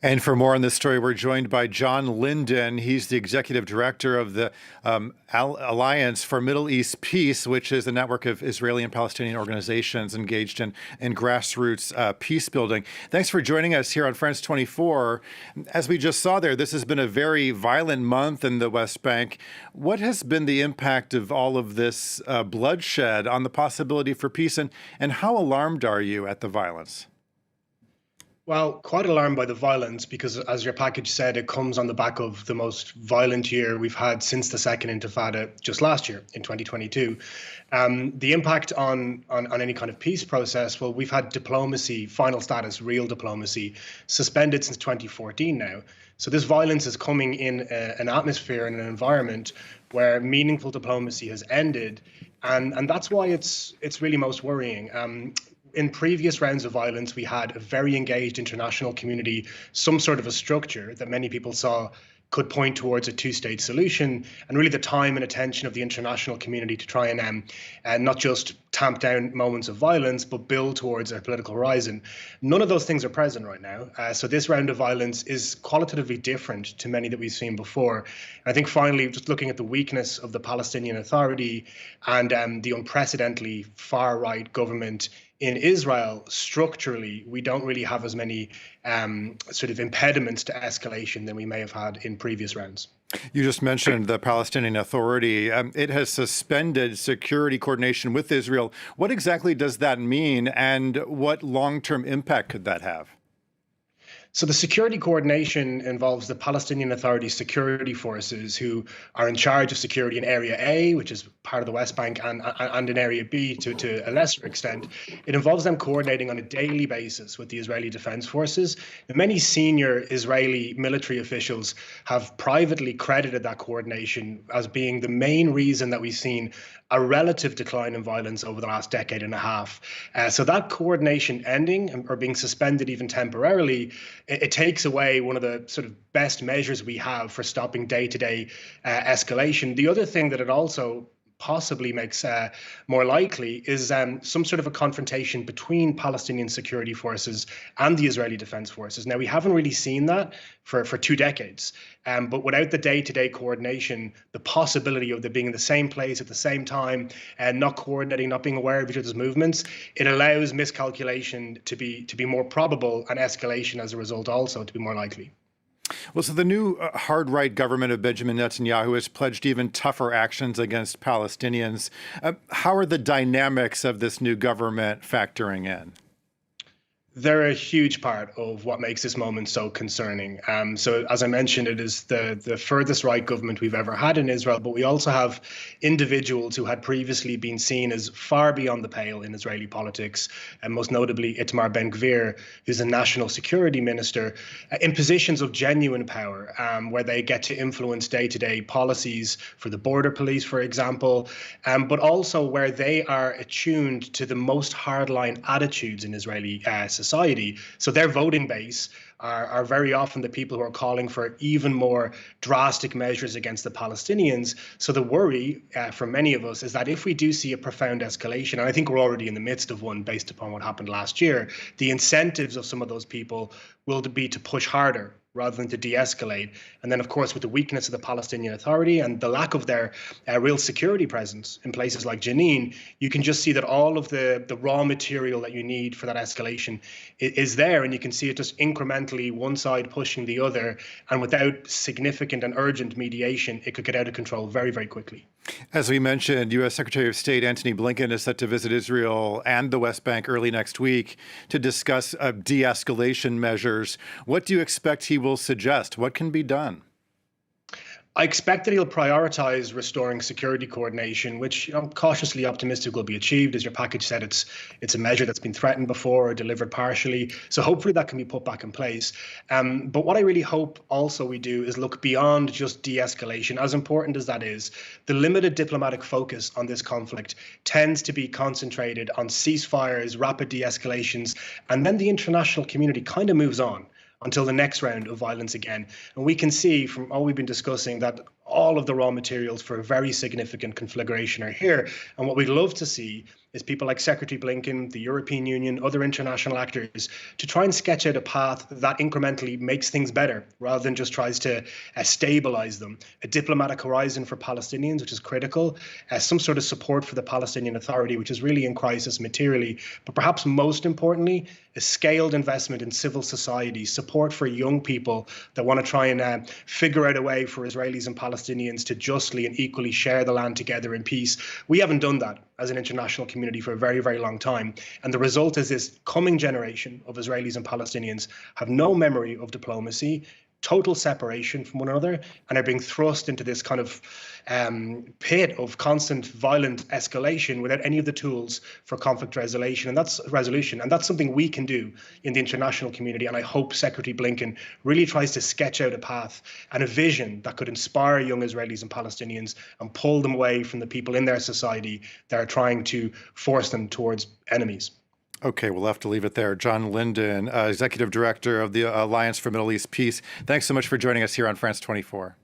And for more on this story, we're joined by John Lyndon. He's the executive director of the Alliance for Middle East Peace, which is a network of Israeli and Palestinian organizations engaged in grassroots peace building. Thanks for joining us here on France24. As we just saw there, this has been a very violent month in the West Bank. What has been the impact of all of this bloodshed on the possibility for peace, and how alarmed are you at the violence? Well, quite alarmed by the violence because, as your package said, it comes on the back of the most violent year we've had since the Second Intifada just last year in 2022. The impact on any kind of peace process, well, we've had diplomacy, final status, real diplomacy, suspended since 2014 now. So this violence is coming in an atmosphere and an environment where meaningful diplomacy has ended. And that's why it's really most worrying. In previous rounds of violence, we had a very engaged international community, some sort of a structure that many people saw could point towards a two-state solution, and really the time and attention of the international community to try and not just tamp down moments of violence, but build towards a political horizon. None of those things are present right now. So this round of violence is qualitatively different to many that we've seen before. And I think finally, just looking at the weakness of the Palestinian Authority and the unprecedentedly far-right government in Israel, structurally, we don't really have as many sort of impediments to escalation than we may have had in previous rounds. You just mentioned the Palestinian Authority. It has suspended security coordination with Israel. What exactly does that mean, and what long-term impact could that have? So the security coordination involves the Palestinian Authority security forces who are in charge of security in Area A, which is part of the West Bank, and in Area B to a lesser extent. It involves them coordinating on a daily basis with the Israeli Defense Forces. And many senior Israeli military officials have privately credited that coordination as being the main reason that we've seen a relative decline in violence over the last decade and a half. So that coordination ending or being suspended even temporarily, it takes away one of the sort of best measures we have for stopping day-to-day escalation. The other thing that it also possibly makes more likely is some sort of a confrontation between Palestinian security forces and the Israeli Defense Forces. Now, we haven't really seen that for 2 decades, but without the day-to-day coordination, the possibility of them being in the same place at the same time and not coordinating, not being aware of each other's movements, it allows miscalculation to be more probable and escalation as a result also to be more likely. Well, so the new hard-right government of Benjamin Netanyahu has pledged even tougher actions against Palestinians. How are the dynamics of this new government factoring in? They're a huge part of what makes this moment so concerning. So as I mentioned, it is the furthest right government we've ever had in Israel, but we also have individuals who had previously been seen as far beyond the pale in Israeli politics, and most notably Itamar Ben-Gvir, who's a national security minister, in positions of genuine power, where they get to influence day-to-day policies for the border police, for example, but also where they are attuned to the most hardline attitudes in Israeli society. So their voting base are very often the people who are calling for even more drastic measures against the Palestinians. So the worry for many of us is that if we do see a profound escalation, and I think we're already in the midst of one based upon what happened last year, the incentives of some of those people will be to push harder rather than to de-escalate. And then, of course, with the weakness of the Palestinian Authority and the lack of their real security presence in places like Jenin, you can just see that all of the raw material that you need for that escalation is there. And you can see it just incrementally, one side pushing the other. And without significant and urgent mediation, it could get out of control very, very quickly. As we mentioned, U.S. Secretary of State Antony Blinken is set to visit Israel and the West Bank early next week to discuss de-escalation measures. What do you expect he will suggest? What can be done? I expect that he'll prioritize restoring security coordination, which I'm cautiously optimistic will be achieved. As your package said, it's a measure that's been threatened before or delivered partially. So hopefully that can be put back in place. But what I really hope also we do is look beyond just de-escalation. As important as that is, the limited diplomatic focus on this conflict tends to be concentrated on ceasefires, rapid de-escalations, and then the international community kind of moves on until the next round of violence again. And we can see from all we've been discussing that all of the raw materials for a very significant conflagration are here. And what we'd love to see is people like Secretary Blinken, the European Union, other international actors, to try and sketch out a path that incrementally makes things better, rather than just tries to stabilize them. A diplomatic horizon for Palestinians, which is critical, some sort of support for the Palestinian Authority, which is really in crisis materially, but perhaps most importantly, a scaled investment in civil society, support for young people that want to try and figure out a way for Israelis and Palestinians to justly and equally share the land together in peace. We haven't done that as an international community for a very, very long time. And the result is this coming generation of Israelis and Palestinians have no memory of diplomacy, total separation from one another, and are being thrust into this kind of pit of constant violent escalation without any of the tools for conflict resolution. And that's something we can do in the international community. And I hope Secretary Blinken really tries to sketch out a path and a vision that could inspire young Israelis and Palestinians and pull them away from the people in their society that are trying to force them towards enemies. Okay, we'll have to leave it there. John Lyndon, Executive Director of the Alliance for Middle East Peace. Thanks so much for joining us here on France 24.